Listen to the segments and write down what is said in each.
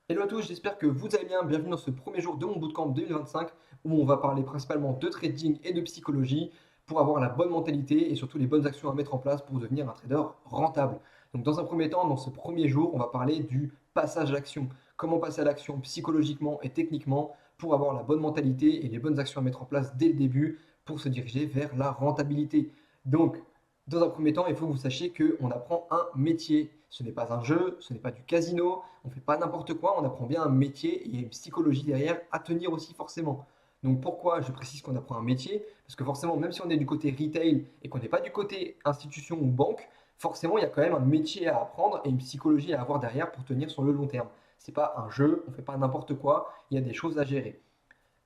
Hello à tous, j'espère que vous allez bien. Bienvenue dans ce premier jour de mon bootcamp 2025 où on va parler principalement de trading et de psychologie pour avoir la bonne mentalité et surtout les bonnes actions à mettre en place pour devenir un trader rentable. Donc dans un premier temps, dans ce premier jour, on va parler du passage à l'action. Comment passer à l'action psychologiquement et techniquement pour avoir la bonne mentalité et les bonnes actions à mettre en place dès le début pour se diriger vers la rentabilité. Donc dans un premier temps, il faut que vous sachiez qu'on apprend un métier. Ce n'est pas un jeu, ce n'est pas du casino, on ne fait pas n'importe quoi, on apprend bien un métier et il y a une psychologie derrière à tenir aussi forcément. Donc pourquoi je précise qu'on apprend un métier? Parce que forcément, même si on est du côté retail et qu'on n'est pas du côté institution ou banque, forcément il y a quand même un métier à apprendre et une psychologie à avoir derrière pour tenir sur le long terme. C'est pas un jeu, on ne fait pas n'importe quoi, il y a des choses à gérer.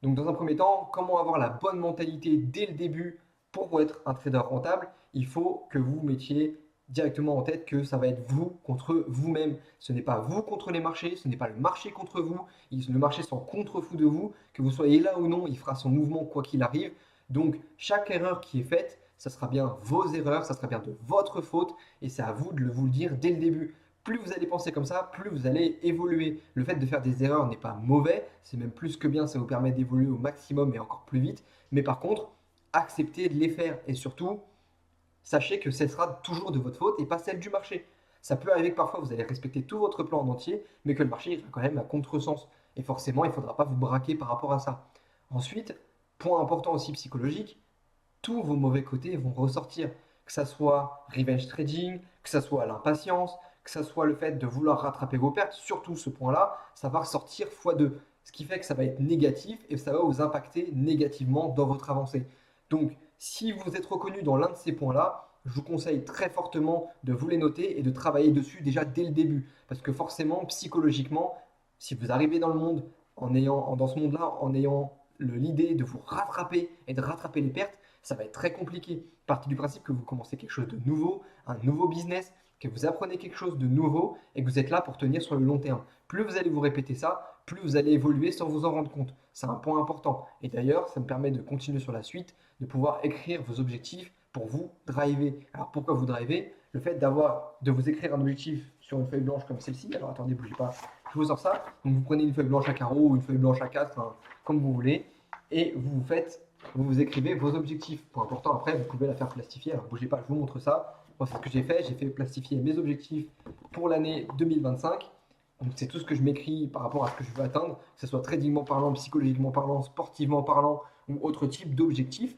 Donc, dans un premier temps, comment avoir la bonne mentalité dès le début pour être un trader rentable? Il faut que vous mettiez directement en tête que ça va être vous contre vous-même. Ce n'est pas vous contre les marchés, ce n'est pas le marché contre vous. Le marché s'en contre-fout de vous. Que vous soyez là ou non, il fera son mouvement quoi qu'il arrive. Donc, chaque erreur qui est faite, ça sera bien vos erreurs, ça sera bien de votre faute et c'est à vous de vous le dire dès le début. Plus vous allez penser comme ça, plus vous allez évoluer. Le fait de faire des erreurs n'est pas mauvais, c'est même plus que bien, ça vous permet d'évoluer au maximum et encore plus vite. Mais par contre, acceptez de les faire et surtout, sachez que ce sera toujours de votre faute et pas celle du marché. Ça peut arriver que parfois vous allez respecter tout votre plan en entier, mais que le marché ira quand même à contresens. Et forcément, il ne faudra pas vous braquer par rapport à ça. Ensuite, point important aussi psychologique, tous vos mauvais côtés vont ressortir. Que ça soit revenge trading, que ça soit l'impatience, que ça soit le fait de vouloir rattraper vos pertes, surtout ce point-là, ça va ressortir x2. Ce qui fait que ça va être négatif et ça va vous impacter négativement dans votre avancée. Donc, si vous êtes reconnu dans l'un de ces points-là, je vous conseille très fortement de vous les noter et de travailler dessus déjà dès le début. Parce que forcément, psychologiquement, si vous arrivez dans le monde dans ce monde-là, en ayant l'idée de vous rattraper et de rattraper les pertes, ça va être très compliqué. Partez du principe que vous commencez quelque chose de nouveau, un nouveau business, que vous apprenez quelque chose de nouveau et que vous êtes là pour tenir sur le long terme. Plus vous allez vous répéter ça, plus vous allez évoluer sans vous en rendre compte. C'est un point important. Et d'ailleurs, ça me permet de continuer sur la suite, de pouvoir écrire vos objectifs pour vous driver. Alors pourquoi vous driver? Le fait de vous écrire un objectif sur une feuille blanche comme celle-ci. Alors attendez, bougez pas. Je vous sors ça. Donc vous prenez une feuille blanche à carreaux ou une feuille blanche à 4, hein, comme vous voulez, et vous écrivez vos objectifs. Point important, après, vous pouvez la faire plastifier. Alors, bougez pas, je vous montre ça. Moi, c'est ce que j'ai fait. J'ai fait plastifier mes objectifs pour l'année 2025. Donc, c'est tout ce que je m'écris par rapport à ce que je veux atteindre, que ce soit tradingment parlant, psychologiquement parlant, sportivement parlant ou autre type d'objectif,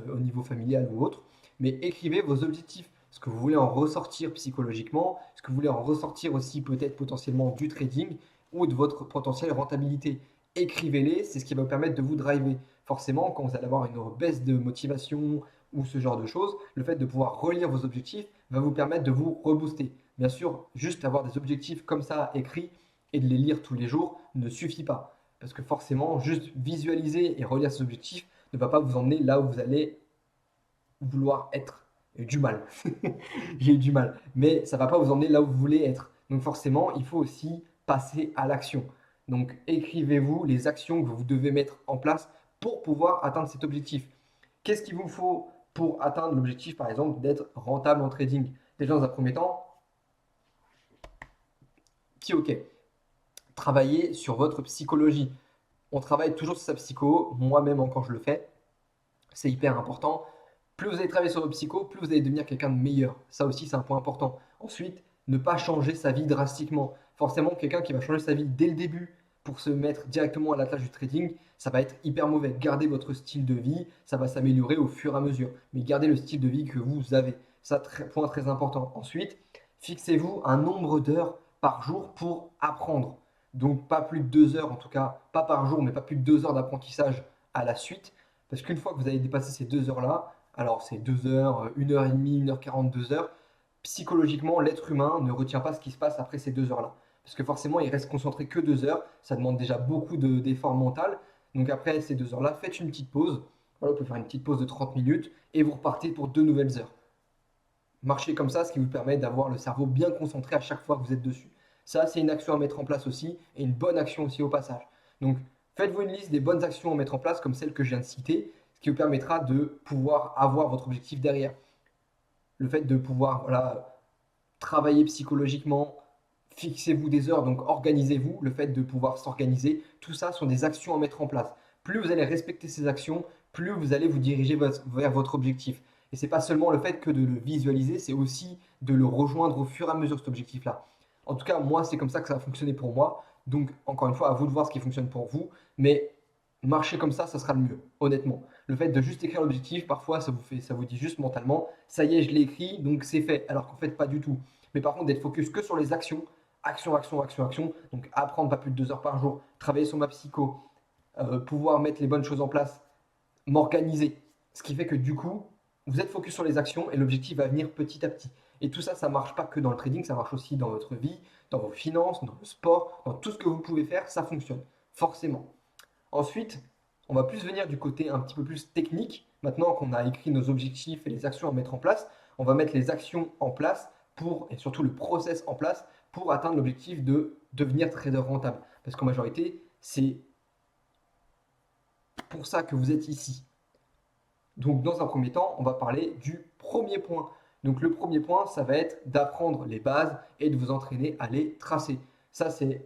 au niveau familial ou autre. Mais écrivez vos objectifs, ce que vous voulez en ressortir psychologiquement, ce que vous voulez en ressortir aussi peut-être potentiellement du trading ou de votre potentielle rentabilité. Écrivez-les, c'est ce qui va vous permettre de vous driver. Forcément, quand vous allez avoir une baisse de motivation ou ce genre de choses, le fait de pouvoir relire vos objectifs va vous permettre de vous rebooster. Bien sûr, juste avoir des objectifs comme ça écrits et de les lire tous les jours ne suffit pas. Parce que forcément, juste visualiser et relire ces objectifs ne va pas vous emmener là où vous allez vouloir être. J'ai eu du mal. J'ai eu du mal. Mais ça ne va pas vous emmener là où vous voulez être. Donc forcément, il faut aussi passer à l'action. Donc écrivez-vous les actions que vous devez mettre en place pour pouvoir atteindre cet objectif. Qu'est-ce qu'il vous faut pour atteindre l'objectif, par exemple, d'être rentable en trading? Déjà, dans un premier temps, qui ok, travaillez sur votre psychologie. On travaille toujours sur sa psycho, moi-même encore je le fais. C'est hyper important. Plus vous allez travailler sur votre psycho, plus vous allez devenir quelqu'un de meilleur. Ça aussi, c'est un point important. Ensuite, ne pas changer sa vie drastiquement. Forcément, quelqu'un qui va changer sa vie dès le début pour se mettre directement à la tâche du trading, ça va être hyper mauvais. Gardez votre style de vie, ça va s'améliorer au fur et à mesure. Mais gardez le style de vie que vous avez. Ça, point très important. Ensuite, fixez-vous un nombre d'heures par jour pour apprendre. Donc, pas plus de 2 heures, en tout cas, pas par jour, mais pas plus de 2 heures d'apprentissage à la suite. Parce qu'une fois que vous avez dépassé ces 2 heures-là, alors c'est 2 heures, 1 heure et demie, 1 h 40, 2 heures, psychologiquement, l'être humain ne retient pas ce qui se passe après ces 2 heures-là. Parce que forcément, il reste concentré que 2 heures, ça demande déjà beaucoup d'efforts mental. Donc après ces 2 heures-là, faites une petite pause. Voilà, vous pouvez faire une petite pause de 30 minutes et vous repartez pour 2 nouvelles heures. Marchez comme ça, ce qui vous permet d'avoir le cerveau bien concentré à chaque fois que vous êtes dessus. Ça, c'est une action à mettre en place aussi, et une bonne action aussi au passage. Donc, faites-vous une liste des bonnes actions à mettre en place, comme celle que je viens de citer, ce qui vous permettra de pouvoir avoir votre objectif derrière. Le fait de pouvoir voilà, travailler psychologiquement, Fixez-vous des heures, donc organisez-vous. Le fait de pouvoir s'organiser, tout ça sont des actions à mettre en place. Plus vous allez respecter ces actions, plus vous allez vous diriger vers votre objectif. Et c'est pas seulement le fait que de le visualiser, c'est aussi de le rejoindre au fur et à mesure, cet objectif-là. En tout cas, moi, c'est comme ça que ça a fonctionné pour moi. Donc, encore une fois, à vous de voir ce qui fonctionne pour vous. Mais marcher comme ça sera le mieux, honnêtement. Le fait de juste écrire l'objectif, parfois, ça vous dit juste mentalement, ça y est, je l'ai écrit, donc c'est fait. Alors qu'en fait, pas du tout. Mais par contre, d'être focus que sur les actions, action, action, action, action. Donc, apprendre pas plus de 2 heures par jour, travailler sur ma psycho, pouvoir mettre les bonnes choses en place, m'organiser. Ce qui fait que du coup, vous êtes focus sur les actions et l'objectif va venir petit à petit. Et tout ça, ça ne marche pas que dans le trading, ça marche aussi dans votre vie, dans vos finances, dans le sport, dans tout ce que vous pouvez faire, ça fonctionne, forcément. Ensuite, on va plus venir du côté un petit peu plus technique. Maintenant qu'on a écrit nos objectifs et les actions à mettre en place, on va mettre les actions en place et surtout le process en place pour atteindre l'objectif de devenir trader rentable. Parce qu'en majorité, c'est pour ça que vous êtes ici. Donc, dans un premier temps, on va parler du premier point. Donc, le premier point, ça va être d'apprendre les bases et de vous entraîner à les tracer. Ça, c'est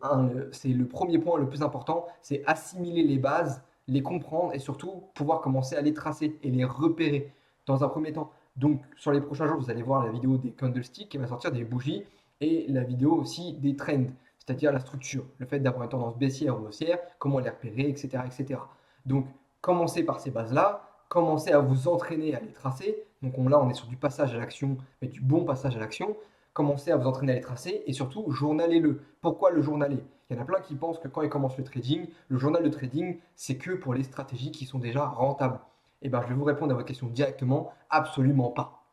le premier point le plus important, c'est assimiler les bases, les comprendre et surtout pouvoir commencer à les tracer et les repérer dans un premier temps. Donc, sur les prochains jours, vous allez voir la vidéo des candlesticks qui va sortir des bougies et la vidéo aussi des trends, c'est-à-dire la structure, le fait d'avoir une tendance baissière ou haussière, comment les repérer, etc., etc. Donc, commencez par ces bases-là, commencez à vous entraîner à les tracer. Donc là, on est sur du passage à l'action, mais du bon passage à l'action. Commencez à vous entraîner à les tracer et surtout, journalez-le. Pourquoi le journaler? Il y en a plein qui pensent que quand ils commencent le trading, le journal de trading, c'est que pour les stratégies qui sont déjà rentables. Eh bien, je vais vous répondre à votre question directement, absolument pas.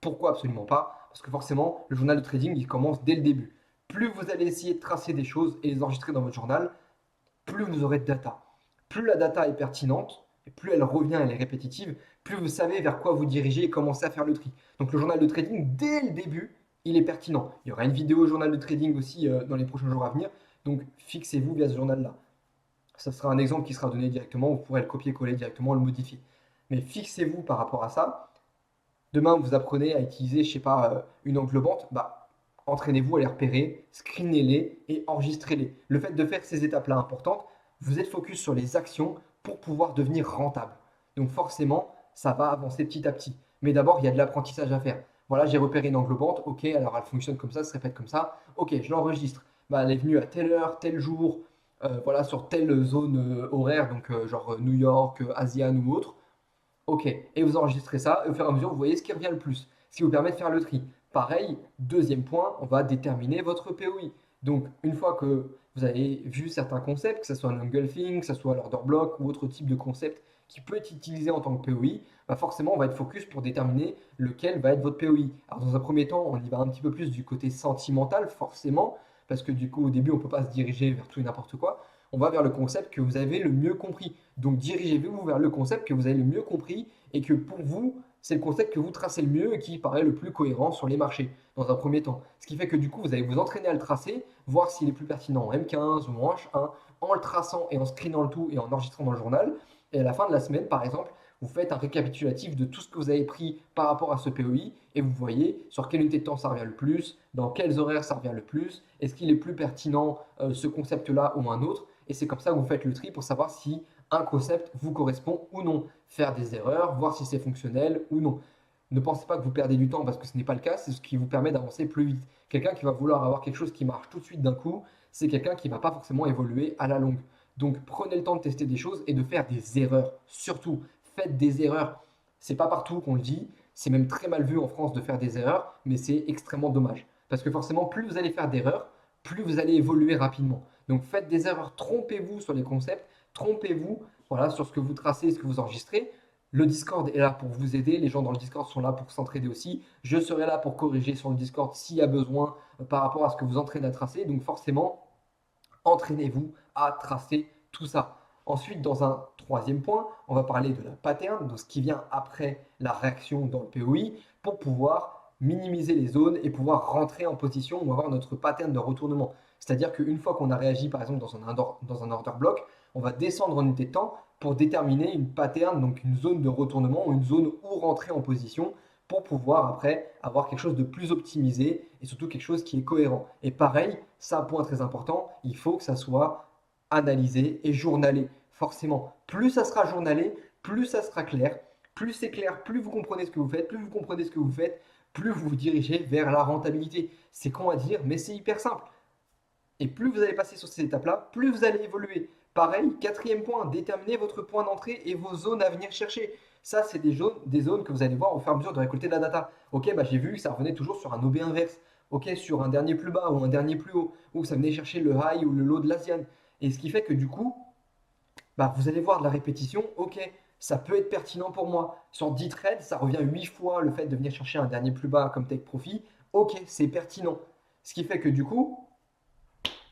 Pourquoi absolument pas? Parce que forcément, le journal de trading, il commence dès le début. Plus vous allez essayer de tracer des choses et les enregistrer dans votre journal, plus vous aurez de data. Plus la data est pertinente, et plus elle revient, elle est répétitive, plus vous savez vers quoi vous dirigez et commencer à faire le tri. Donc le journal de trading, dès le début, il est pertinent. Il y aura une vidéo journal de trading aussi dans les prochains jours à venir. Donc fixez-vous via ce journal-là. Ça sera un exemple qui sera donné directement, vous pourrez le copier-coller directement, le modifier. Mais fixez-vous par rapport à ça. Demain, vous apprenez à utiliser, je sais pas, une englobante, bah, entraînez-vous à les repérer, screenez-les et enregistrez-les. Le fait de faire ces étapes-là importantes, vous êtes focus sur les actions pour pouvoir devenir rentable. Donc forcément, ça va avancer petit à petit. Mais d'abord, il y a de l'apprentissage à faire. Voilà, j'ai repéré une englobante, ok, alors elle fonctionne comme ça, se répète comme ça, ok, je l'enregistre. Bah, elle est venue à telle heure, tel jour, voilà, sur telle zone horaire, donc genre New York, Asian ou autre. Ok, et vous enregistrez ça, et au fur et à mesure, vous voyez ce qui revient le plus, ce qui vous permet de faire le tri. Pareil, deuxième point, on va déterminer votre POI. Donc, une fois que vous avez vu certains concepts, que ce soit l'engulfing, que ce soit l'order block ou autre type de concept qui peut être utilisé en tant que POI, bah forcément, on va être focus pour déterminer lequel va être votre POI. Alors, dans un premier temps, on y va un petit peu plus du côté sentimental, forcément, parce que du coup, au début, on ne peut pas se diriger vers tout et n'importe quoi. On va vers le concept que vous avez le mieux compris. Donc dirigez-vous vers le concept que vous avez le mieux compris et que pour vous, c'est le concept que vous tracez le mieux et qui paraît le plus cohérent sur les marchés dans un premier temps. Ce qui fait que du coup, vous allez vous entraîner à le tracer, voir s'il est plus pertinent en M15 ou en H1, en le traçant et en screenant le tout et en enregistrant dans le journal. Et à la fin de la semaine, par exemple, vous faites un récapitulatif de tout ce que vous avez pris par rapport à ce POI et vous voyez sur quelle unité de temps ça revient le plus, dans quels horaires ça revient le plus, est-ce qu'il est plus pertinent ce concept-là ou un autre. Et c'est comme ça que vous faites le tri pour savoir si un concept vous correspond ou non. Faire des erreurs, voir si c'est fonctionnel ou non. Ne pensez pas que vous perdez du temps parce que ce n'est pas le cas, c'est ce qui vous permet d'avancer plus vite. Quelqu'un qui va vouloir avoir quelque chose qui marche tout de suite d'un coup, c'est quelqu'un qui ne va pas forcément évoluer à la longue. Donc prenez le temps de tester des choses et de faire des erreurs. Surtout, faites des erreurs. C'est pas partout qu'on le dit, c'est même très mal vu en France de faire des erreurs, mais c'est extrêmement dommage. Parce que forcément, plus vous allez faire d'erreurs, plus vous allez évoluer rapidement. Donc faites des erreurs, trompez-vous sur les concepts, trompez-vous voilà, sur ce que vous tracez, ce que vous enregistrez. Le Discord est là pour vous aider, les gens dans le Discord sont là pour s'entraider aussi. Je serai là pour corriger sur le Discord s'il y a besoin par rapport à ce que vous entraînez à tracer. Donc forcément, entraînez-vous à tracer tout ça. Ensuite, dans un troisième point, on va parler de la pattern, de ce qui vient après la réaction dans le POI, pour pouvoir minimiser les zones et pouvoir rentrer en position ou avoir notre pattern de retournement. C'est-à-dire qu'une fois qu'on a réagi, par exemple, dans un order block, on va descendre en unité de temps pour déterminer une pattern, donc une zone de retournement ou une zone où rentrer en position pour pouvoir après avoir quelque chose de plus optimisé et surtout quelque chose qui est cohérent. Et pareil, c'est un point très important, il faut que ça soit analysé et journalé. Forcément, plus ça sera journalé, plus ça sera clair. Plus c'est clair, plus vous comprenez ce que vous faites, plus vous comprenez ce que vous faites, plus vous vous dirigez vers la rentabilité. C'est con à dire, mais c'est hyper simple. Et plus vous allez passer sur ces étapes-là, plus vous allez évoluer. Pareil, quatrième point, déterminez votre point d'entrée et vos zones à venir chercher. Ça, c'est des zones que vous allez voir au fur et à mesure de récolter de la data. Ok, bah, j'ai vu que ça revenait toujours sur un OB inverse. Ok, sur un dernier plus bas ou un dernier plus haut. Ou ça venait chercher le high ou le low de l'Asian. Et ce qui fait que du coup, bah, vous allez voir de la répétition. Ok, ça peut être pertinent pour moi. Sur 10 trades, ça revient 8 fois le fait de venir chercher un dernier plus bas comme take profit. Ok, c'est pertinent. Ce qui fait que du coup,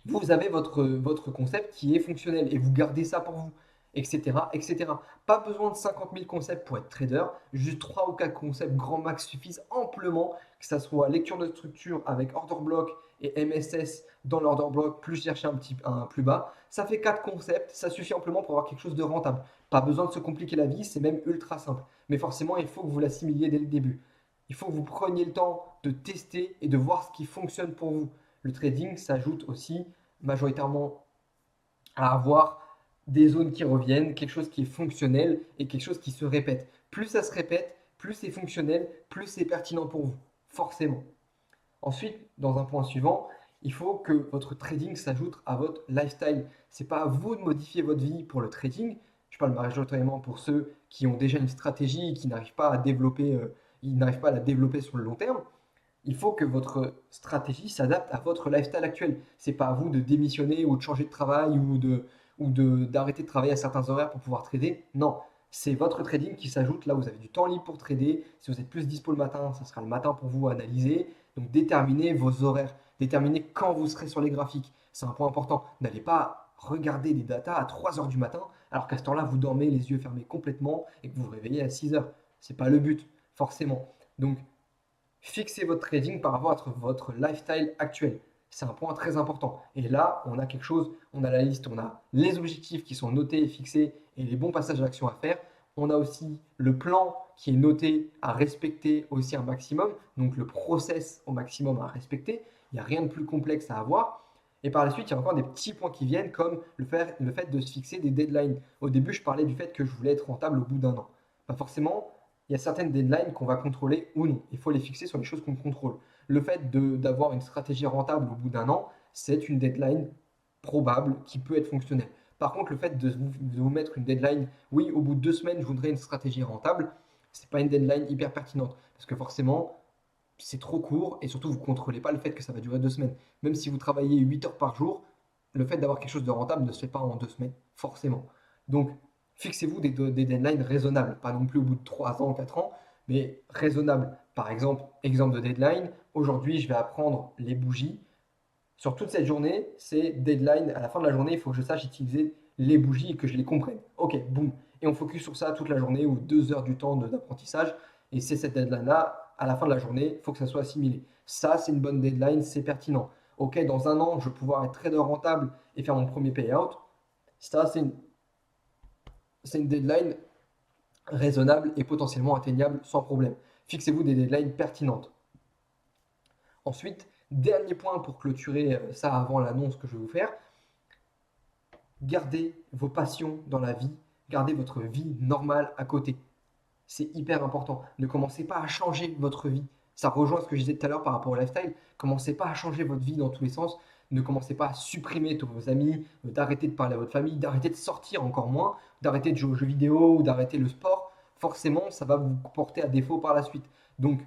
vous avez votre concept qui est fonctionnel et vous gardez ça pour vous, etc., etc. Pas besoin de 50 000 concepts pour être trader, juste 3 ou 4 concepts grand max suffisent amplement, que ça soit lecture de structure avec order block et MSS dans l'order block, plus chercher un plus bas. Ça fait 4 concepts, ça suffit amplement pour avoir quelque chose de rentable. Pas besoin de se compliquer la vie, c'est même ultra simple. Mais forcément, il faut que vous l'assimiliez dès le début. Il faut que vous preniez le temps de tester et de voir ce qui fonctionne pour vous. Le trading s'ajoute aussi majoritairement à avoir des zones qui reviennent, quelque chose qui est fonctionnel et quelque chose qui se répète. Plus ça se répète, plus c'est fonctionnel, plus c'est pertinent pour vous, forcément. Ensuite, dans un point suivant, il faut que votre trading s'ajoute à votre lifestyle. C'est pas à vous de modifier votre vie pour le trading. Je parle majoritairement pour ceux qui ont déjà une stratégie et qui n'arrivent pas à développer, ils n'arrivent pas à la développer sur le long terme. Il faut que votre stratégie s'adapte à votre lifestyle actuel. C'est pas à vous de démissionner ou de changer de travail d'arrêter de travailler à certains horaires pour pouvoir trader. Non, c'est votre trading qui s'ajoute là où vous avez du temps libre pour trader. Si vous êtes plus dispo le matin, ça sera le matin pour vous à analyser. Donc déterminez vos horaires, déterminez quand vous serez sur les graphiques. C'est un point important. N'allez pas regarder des datas à 3 heures du matin alors qu'à ce temps-là, vous dormez les yeux fermés complètement et que vous vous réveillez à 6 heures. C'est pas le but, forcément. Donc fixez votre trading par rapport à votre lifestyle actuel. C'est un point très important. Et là, on a quelque chose, on a la liste, on a les objectifs qui sont notés et fixés et les bons passages d'action à faire. On a aussi le plan qui est noté à respecter aussi un maximum, donc le process au maximum à respecter. Il n'y a rien de plus complexe à avoir. Et par la suite, il y a encore des petits points qui viennent, comme le fait de se fixer des deadlines. Au début, je parlais du fait que je voulais être rentable au bout d'un an. Pas forcément, il y a certaines deadlines qu'on va contrôler ou non. Il faut les fixer sur les choses qu'on contrôle. Le fait d'avoir une stratégie rentable au bout d'un an, c'est une deadline probable qui peut être fonctionnelle. Par contre, le fait de vous mettre une deadline, oui, au bout de 2 semaines, je voudrais une stratégie rentable, c'est pas une deadline hyper pertinente. Parce que forcément, c'est trop court et surtout, vous ne contrôlez pas le fait que ça va durer 2 semaines. Même si vous travaillez 8 heures par jour, le fait d'avoir quelque chose de rentable ne se fait pas en 2 semaines, forcément. Donc, fixez-vous des deadlines raisonnables, pas non plus au bout de 3 ans, 4 ans, mais raisonnables. Par exemple, exemple de deadline, aujourd'hui je vais apprendre les bougies. Sur toute cette journée, c'est deadline. À la fin de la journée, il faut que je sache utiliser les bougies et que je les comprenne. Ok, boum. Et on focus sur ça toute la journée ou 2 heures du temps d'apprentissage. Et c'est cette deadline-là, à la fin de la journée, il faut que ça soit assimilé. Ça, c'est une bonne deadline, c'est pertinent. Ok, dans un an, je vais pouvoir être trader rentable et faire mon premier payout. Ça, c'est une deadline raisonnable et potentiellement atteignable sans problème. Fixez-vous des deadlines pertinentes. Ensuite, dernier point pour clôturer ça avant l'annonce que je vais vous faire, gardez vos passions dans la vie, gardez votre vie normale à côté. C'est hyper important. Ne commencez pas à changer votre vie. Ça rejoint ce que je disais tout à l'heure par rapport au lifestyle. Commencez pas à changer votre vie dans tous les sens. Ne commencez pas à supprimer tous vos amis, d'arrêter de parler à votre famille, d'arrêter de sortir encore moins, d'arrêter de jouer aux jeux vidéo ou d'arrêter le sport. Forcément, ça va vous porter à défaut par la suite. Donc,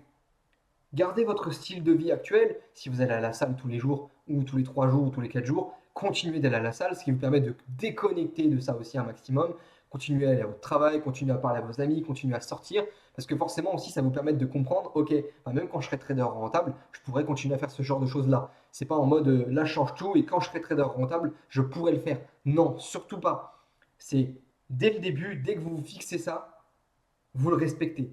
gardez votre style de vie actuel. Si vous allez à la salle tous les jours, ou tous les 3 jours, ou tous les 4 jours, continuez d'aller à la salle, ce qui vous permet de déconnecter de ça aussi un maximum. Continuez à aller à votre travail, continuez à parler à vos amis, continuez à sortir, parce que forcément aussi ça vous permet de comprendre, ok, bah même quand je serai trader rentable, je pourrais continuer à faire ce genre de choses-là. C'est pas en mode là je change tout et quand je serai trader rentable, je pourrais le faire. Non, surtout pas. C'est dès le début, dès que vous vous fixez ça, vous le respectez.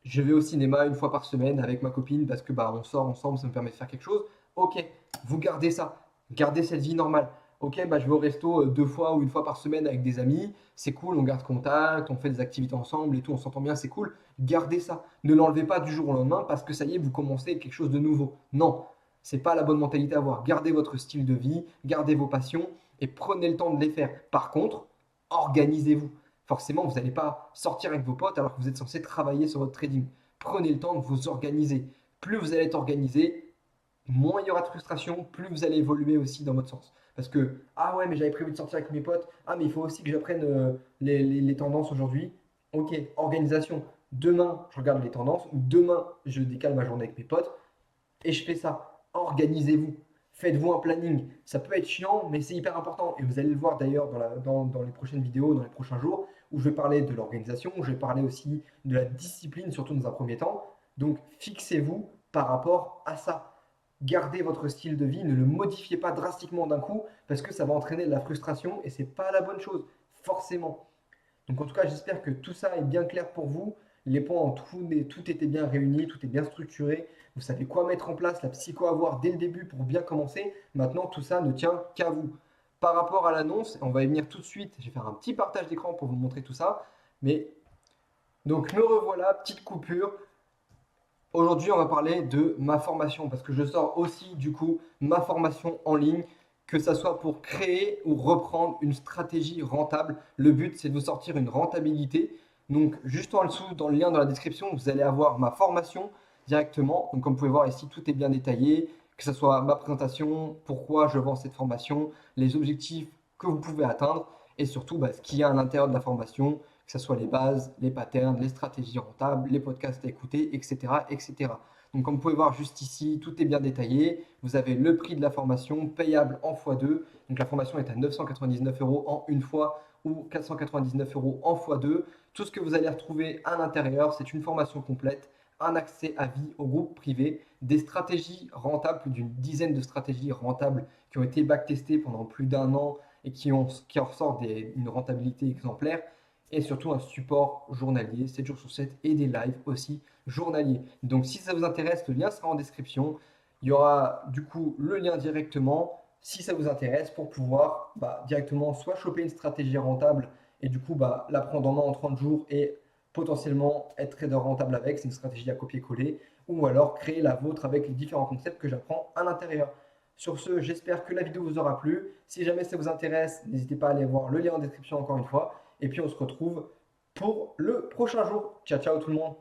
Je vais au cinéma une fois par semaine avec ma copine parce que bah on sort ensemble, ça me permet de faire quelque chose. Ok, vous gardez ça, gardez cette vie normale. Ok, bah, je vais au resto 2 fois ou 1 fois par semaine avec des amis, c'est cool, on garde contact, on fait des activités ensemble et tout, on s'entend bien, c'est cool. Gardez ça. Ne l'enlevez pas du jour au lendemain parce que ça y est, vous commencez quelque chose de nouveau. Non, c'est pas la bonne mentalité à avoir. Gardez votre style de vie, gardez vos passions et prenez le temps de les faire. Par contre, organisez-vous. Forcément, vous n'allez pas sortir avec vos potes alors que vous êtes censé travailler sur votre trading. Prenez le temps de vous organiser. Plus vous allez être organisé, moins il y aura de frustration, plus vous allez évoluer aussi dans votre sens. Parce que, ah ouais, mais j'avais prévu de sortir avec mes potes, ah mais il faut aussi que j'apprenne les tendances aujourd'hui. Ok, organisation. Demain, je regarde les tendances, ou demain, je décale ma journée avec mes potes, et je fais ça. Organisez-vous. Faites-vous un planning. Ça peut être chiant, mais c'est hyper important. Et vous allez le voir d'ailleurs dans les prochaines vidéos, dans les prochains jours, où je vais parler de l'organisation, où je vais parler aussi de la discipline, surtout dans un premier temps. Donc, fixez-vous par rapport à ça. Gardez votre style de vie, ne le modifiez pas drastiquement d'un coup, parce que ça va entraîner de la frustration et c'est pas la bonne chose, forcément. Donc en tout cas, j'espère que tout ça est bien clair pour vous. Les points ont tout était bien réuni, tout est bien structuré. Vous savez quoi mettre en place, la psycho à avoir dès le début pour bien commencer. Maintenant, tout ça ne tient qu'à vous. Par rapport à l'annonce, on va y venir tout de suite. Je vais faire un petit partage d'écran pour vous montrer tout ça. Mais donc me revoilà, petite coupure. Aujourd'hui, on va parler de ma formation parce que je sors aussi du coup ma formation en ligne, que ça soit pour créer ou reprendre une stratégie rentable. Le but, c'est de vous sortir une rentabilité. Donc, juste en dessous, dans le lien dans la description, vous allez avoir ma formation directement. Donc, comme vous pouvez voir ici, tout est bien détaillé, que ce soit ma présentation, pourquoi je vends cette formation, les objectifs que vous pouvez atteindre et surtout bah, ce qu'il y a à l'intérieur de la formation, que ce soit les bases, les patterns, les stratégies rentables, les podcasts à écouter, etc., etc. Donc, comme vous pouvez voir juste ici, tout est bien détaillé. Vous avez le prix de la formation payable en x2. Donc, la formation est à 999 euros en une fois ou 499 euros en x2. Tout ce que vous allez retrouver à l'intérieur, c'est une formation complète, un accès à vie au groupe privé, des stratégies rentables, plus d'une dizaine de stratégies rentables qui ont été backtestées pendant plus d'un an et qui en ressortent une rentabilité exemplaire et surtout un support journalier, 7 jours sur 7 et des lives aussi journaliers. Donc si ça vous intéresse, le lien sera en description. Il y aura du coup le lien directement si ça vous intéresse pour pouvoir directement soit choper une stratégie rentable et du coup la prendre en main en 30 jours et potentiellement être trader rentable avec, c'est une stratégie à copier-coller, ou alors créer la vôtre avec les différents concepts que j'apprends à l'intérieur. Sur ce, j'espère que la vidéo vous aura plu. Si jamais ça vous intéresse, n'hésitez pas à aller voir le lien en description encore une fois. Et puis on se retrouve pour le prochain jour. Ciao, ciao tout le monde.